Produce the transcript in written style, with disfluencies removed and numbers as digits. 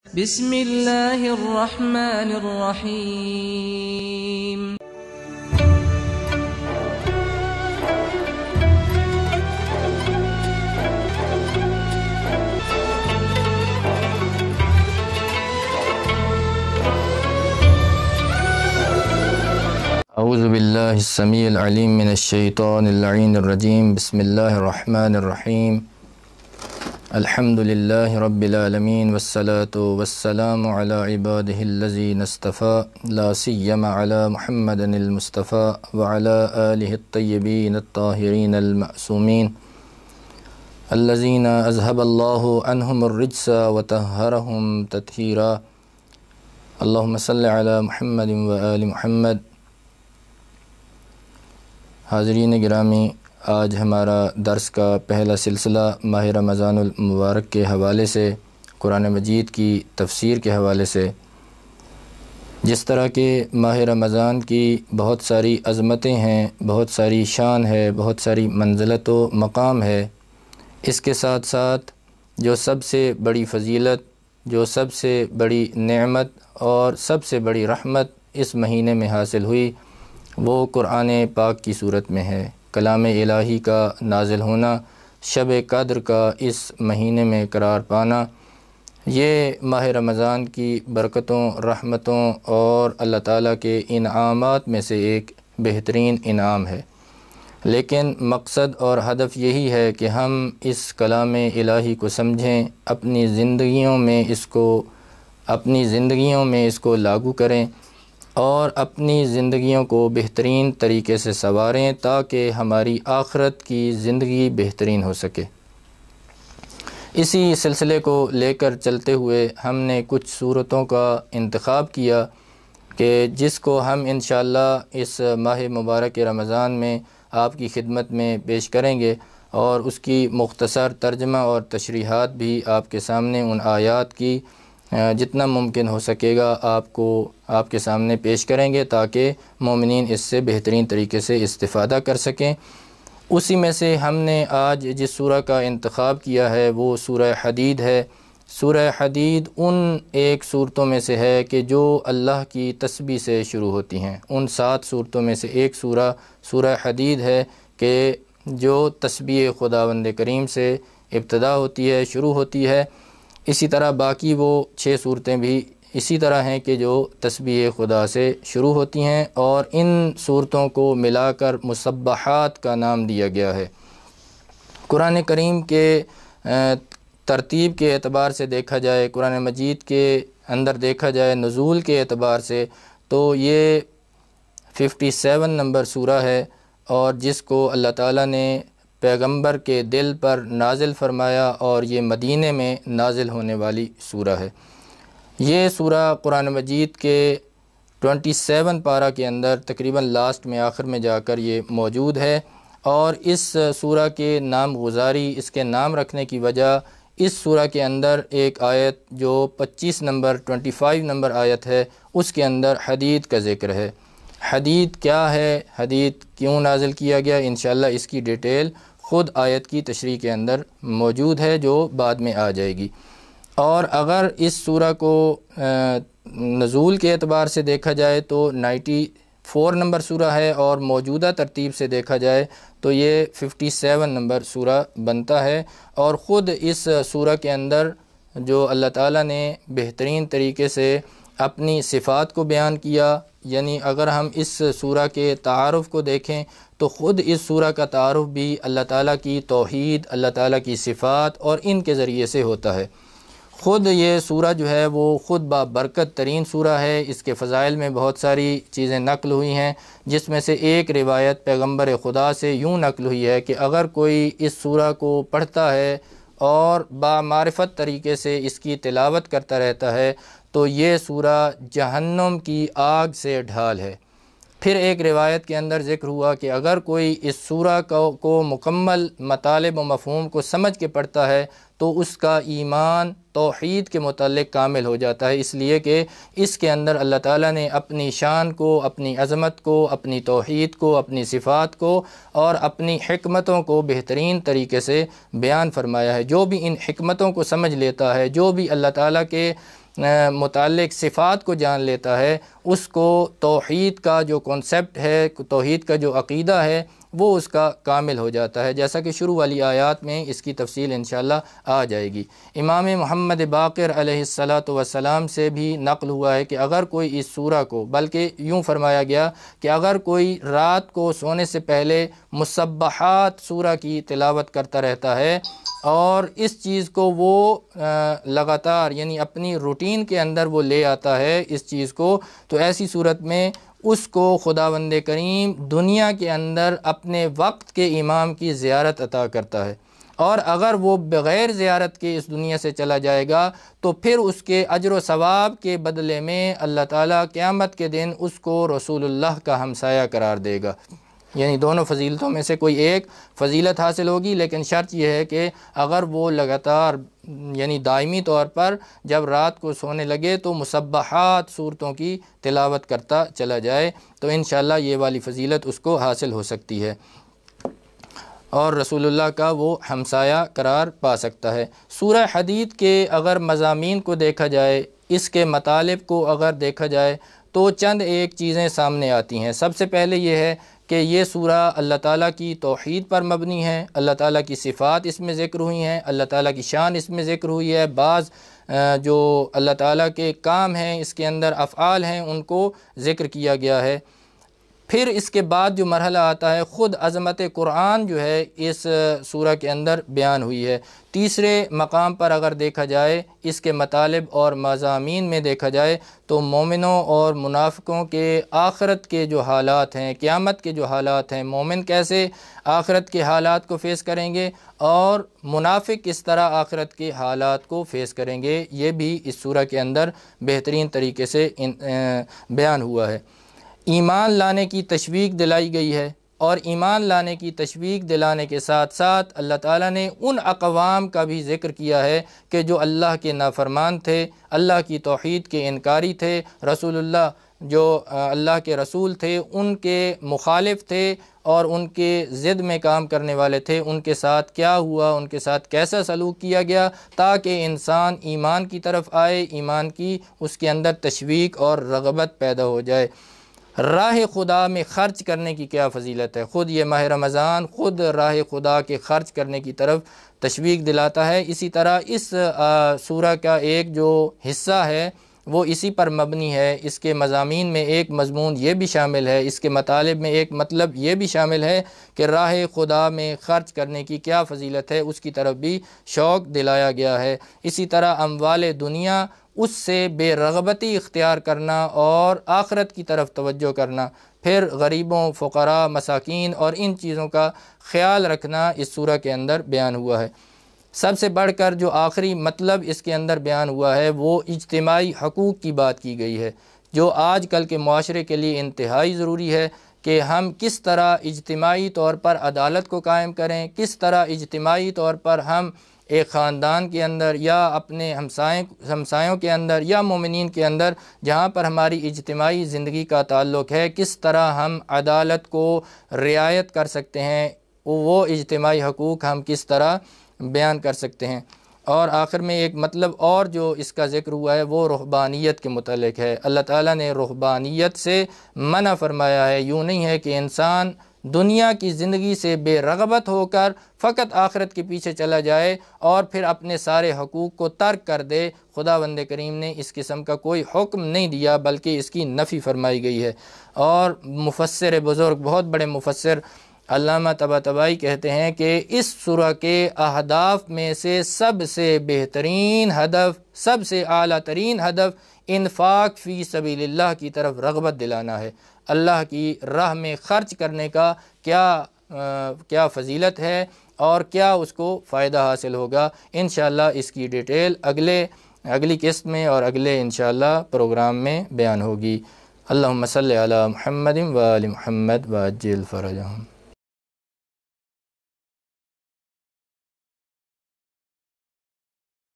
بسم اللہ الرحمن الرحیم۔ اعوذ باللہ السمیع العلیم من الشیطان اللعین الرجیم۔ بسم اللہ الرحمن الرحیم۔ الحمد للہ رب العالمین والصلاة والسلام علی عبادہ الذین اصطفى لا سیما علی محمد المصطفى وعلی آلہ الطیبین الطاہرین المعصومین الذین اذهب اللہ عنہم الرجس وطہرہم تطہیرا۔ اللہم صل علی محمد وآل محمد۔ حاضرین گرامی، آج ہمارا درس کا پہلا سلسلہ ماہ رمضان المبارک کے حوالے سے، قرآن مجید کی تفسیر کے حوالے سے، جس طرح کہ ماہ رمضان کی بہت ساری عظمتیں ہیں، بہت ساری شان ہے، بہت ساری منزلت و مقام ہے، اس کے ساتھ ساتھ جو سب سے بڑی فضیلت، جو سب سے بڑی نعمت اور سب سے بڑی رحمت اس مہینے میں حاصل ہوئی، وہ قرآن پاک کی صورت میں ہے۔ کلام الہی کا نازل ہونا، شب قدر کا اس مہینے میں قرار پانا، یہ ماہ رمضان کی برکتوں، رحمتوں اور اللہ تعالیٰ کے انعامات میں سے ایک بہترین انعام ہے۔ لیکن مقصد اور ہدف یہی ہے کہ ہم اس کلام الہی کو سمجھیں، اپنی زندگیوں میں اس کو لاگو کریں اور اپنی زندگیوں کو بہترین طریقے سے سنواریں تاکہ ہماری آخرت کی زندگی بہترین ہو سکے۔ اسی سلسلے کو لے کر چلتے ہوئے ہم نے کچھ صورتوں کا انتخاب کیا کہ جس کو ہم انشاءاللہ اس ماہ مبارک رمضان میں آپ کی خدمت میں پیش کریں گے، اور اس کی مختصر ترجمہ اور تشریحات بھی آپ کے سامنے ان آیات کی جتنا ممکن ہو سکے گا آپ کے سامنے پیش کریں گے تاکہ مومنین اس سے بہترین طریقے سے استفادہ کر سکیں۔ اسی میں سے ہم نے آج جس سورہ کا انتخاب کیا ہے وہ سورہ حدید ہے۔ سورہ حدید ان ایک صورتوں میں سے ہے کہ جو اللہ کی تسبیح سے شروع ہوتی ہیں۔ ان 7 صورتوں میں سے ایک سورہ حدید ہے کہ جو تسبیح خداوند کریم سے ابتدا ہوتی ہے، شروع ہوتی ہے۔ اسی طرح باقی وہ 6 صورتیں بھی اسی طرح ہیں کہ جو تسبیح خدا سے شروع ہوتی ہیں، اور ان صورتوں کو ملا کر مسبحات کا نام دیا گیا ہے۔ قرآن کریم کے ترتیب کے اعتبار سے دیکھا جائے، قرآن مجید کے اندر دیکھا جائے نزول کے اعتبار سے، تو یہ 57 نمبر سورہ ہے، اور جس کو اللہ تعالیٰ نے پیغمبر کے دل پر نازل فرمایا، اور یہ مدینے میں نازل ہونے والی سورہ ہے۔ یہ سورہ قرآن مجید کے 27 پارہ کے اندر تقریباً لاسٹ میں، آخر میں جا کر یہ موجود ہے، اور اس سورہ کے نام گزاری، اس کے نام رکھنے کی وجہ، اس سورہ کے اندر ایک آیت جو 25 نمبر آیت ہے، اس کے اندر حدید کا ذکر ہے۔ حدید کیا ہے، حدید کیوں نازل کیا گیا، انشاءاللہ اس کی ڈیٹیل خود آیت کی تشریح کے اندر موجود ہے جو بعد میں آ جائے گی۔ اور اگر اس سورہ کو نزول کے اعتبار سے دیکھا جائے تو 94 نمبر سورہ ہے، اور موجودہ ترتیب سے دیکھا جائے تو یہ 57 نمبر سورہ بنتا ہے۔ اور خود اس سورہ کے اندر جو اللہ تعالیٰ نے بہترین طریقے سے اپنی صفات کو بیان کیا، یعنی اگر ہم اس سورہ کے تعارف کو دیکھیں تو خود اس سورہ کا تعارف بھی اللہ تعالیٰ کی توحید، اللہ تعالیٰ کی صفات اور ان کے ذریعے سے ہوتا ہے۔ خود یہ سورہ جو ہے وہ خود بابرکت ترین سورہ ہے۔ اس کے فضائل میں بہت ساری چیزیں نقل ہوئی ہیں، جس میں سے ایک روایت پیغمبر خدا سے یوں نقل ہوئی ہے کہ اگر کوئی اس سورہ کو پڑھتا ہے اور بامعرفت طریقے سے اس کی تلاوت کرتا رہتا ہے تو یہ سورہ جہنم کی آگ سے ڈھال ہے۔ پھر ایک روایت کے اندر ذکر ہوا کہ اگر کوئی اس سورہ کو مکمل مطالب و مفہوم کو سمجھ کے پڑھتا ہے تو اس کا ایمان توحید کے متعلق کامل ہو جاتا ہے، اس لیے کہ اس کے اندر اللہ تعالیٰ نے اپنی شان کو، اپنی عظمت کو، اپنی توحید کو، اپنی صفات کو اور اپنی حکمتوں کو بہترین طریقے سے بیان فرمایا ہے۔ جو بھی ان حکمتوں کو سمجھ لیتا ہے، جو بھی اللہ تعالیٰ کے متعلق صفات کو جان لیتا ہے اس کو توحید کا جو کنسپٹ ہے، توحید کا جو عقیدہ ہے وہ اس کا کامل ہو جاتا ہے، جیسا کہ شروع والی آیات میں اس کی تفصیل انشاءاللہ آ جائے گی۔ امام محمد باقر علیہ السلام سے بھی نقل ہوا ہے کہ اگر کوئی اس سورہ کو، بلکہ یوں فرمایا گیا کہ اگر کوئی رات کو سونے سے پہلے مسبحات سورہ کی تلاوت کرتا رہتا ہے اور اس چیز کو وہ لگاتار یعنی اپنی روٹین کے اندر وہ لے آتا ہے اس چیز کو، تو ایسی صورت میں اس کو خداوند کریم دنیا کے اندر اپنے وقت کے امام کی زیارت عطا کرتا ہے، اور اگر وہ بغیر زیارت کے اس دنیا سے چلا جائے گا تو پھر اس کے اجر و ثواب کے بدلے میں اللہ تعالیٰ قیامت کے دن اس کو رسول اللہ کا ہمسایہ قرار دے گا۔ یعنی دونوں فضیلتوں میں سے کوئی ایک فضیلت حاصل ہوگی، لیکن شرط یہ ہے کہ اگر وہ لگاتار یعنی دائمی طور پر جب رات کو سونے لگے تو مسبحات صورتوں کی تلاوت کرتا چلا جائے تو انشاءاللہ یہ والی فضیلت اس کو حاصل ہو سکتی ہے اور رسول اللہ کا وہ ہمسایہ قرار پا سکتا ہے۔ سورہ حدید کے اگر مضامین کو دیکھا جائے، اس کے مطالب کو اگر دیکھا جائے تو چند ایک چیزیں سامنے آتی ہیں۔ سب سے پہلے یہ ہے کہ یہ سورہ اللہ تعالیٰ کی توحید پر مبنی ہے، اللہ تعالیٰ کی صفات اس میں ذکر ہوئی ہیں، اللہ تعالیٰ کی شان اس میں ذکر ہوئی ہے، بعض جو اللہ تعالیٰ کے کام ہیں اس کے اندر افعال ہیں ان کو ذکر کیا گیا ہے۔ پھر اس کے بعد جو مرحلہ آتا ہے خود عظمت قرآن جو ہے اس سورہ کے اندر بیان ہوئی ہے۔ تیسرے مقام پر اگر دیکھا جائے اس کے مطالب اور مضامین میں دیکھا جائے تو مومنوں اور منافقوں کے آخرت کے جو حالات ہیں، قیامت کے جو حالات ہیں، مومن کیسے آخرت کے حالات کو فیس کریں گے اور منافق کس طرح آخرت کے حالات کو فیس کریں گے، یہ بھی اس سورہ کے اندر بہترین طریقے سے بیان ہوا ہے۔ ایمان لانے کی تشویق دلائی گئی ہے، اور ایمان لانے کی تشویق دلانے کے ساتھ ساتھ اللہ تعالیٰ نے ان اقوام کا بھی ذکر کیا ہے کہ جو اللہ کے نافرمان تھے، اللہ کی توحید کے انکاری تھے، رسول اللہ جو اللہ کے رسول تھے ان کے مخالف تھے اور ان کے ضد میں کام کرنے والے تھے، ان کے ساتھ کیا ہوا، ان کے ساتھ کیسا سلوک کیا گیا تاکہ انسان ایمان کی طرف آئے، ایمان کی اس کے اندر تشویق اور رغبت پیدا ہو جائے۔ راہ خدا میں خرچ کرنے کی کیا فضیلت ہے، خود یہ ماہ رمضان خود راہ خدا کے خرچ کرنے کی طرف تشویق دلاتا ہے۔ اسی طرح اس سورہ کا ایک جو حصہ ہے وہ اسی پر مبنی ہے، اس کے مضامین میں ایک مضمون یہ بھی شامل ہے، اس کے مطالب میں ایک مطلب یہ بھی شامل ہے کہ راہ خدا میں خرچ کرنے کی کیا فضیلت ہے، اس کی طرف بھی شوق دلایا گیا ہے۔ اسی طرح اموال دنیا اس سے بے رغبتی اختیار کرنا اور آخرت کی طرف توجہ کرنا، پھر غریبوں، فقراء، مساکین اور ان چیزوں کا خیال رکھنا اس سورہ کے اندر بیان ہوا ہے۔ سب سے بڑھ کر جو آخری مطلب اس کے اندر بیان ہوا ہے وہ اجتماعی حقوق کی بات کی گئی ہے، جو آج کل کے معاشرے کے لیے انتہائی ضروری ہے کہ ہم کس طرح اجتماعی طور پر عدالت کو قائم کریں، کس طرح اجتماعی طور پر ہم ایک خاندان کے اندر یا اپنے ہمسایوں کے اندر یا مومنین کے اندر جہاں پر ہماری اجتماعی زندگی کا تعلق ہے، کس طرح ہم عدالت کو رعایت کر سکتے ہیں، وہ اجتماعی حقوق ہم کس طرح بیان کر سکتے ہیں۔ اور آخر میں ایک مطلب اور جو اس کا ذکر ہوا ہے وہ رہبانیت کے متعلق ہے۔ اللہ تعالیٰ نے رہبانیت سے منع فرمایا ہے، یوں نہیں ہے کہ انسان دنیا کی زندگی سے بے رغبت ہو کر فقط آخرت کے پیچھے چلا جائے اور پھر اپنے سارے حقوق کو ترک کر دے۔ خداوند کریم نے اس قسم کا کوئی حکم نہیں دیا بلکہ اس کی نفی فرمائی گئی ہے۔ اور مفسر بزرگ، بہت بڑے مفسر علامہ طباطبائی کہتے ہیں کہ اس سورہ کے اہداف میں سے سب سے بہترین ہدف، سب سے اعلیٰ ترین ہدف انفاق فی سبیل اللہ کی طرف رغبت دلانا ہے۔ اللہ کی راہ میں خرچ کرنے کا کیا فضیلت ہے اور کیا اس کو فائدہ حاصل ہوگا، انشاءاللہ اس کی ڈیٹیل اگلی قسط میں اور اگلے انشاءاللہ پروگرام میں بیان ہوگی۔ اللہم صلی علی محمد و آل محمد وعجل فرجہم۔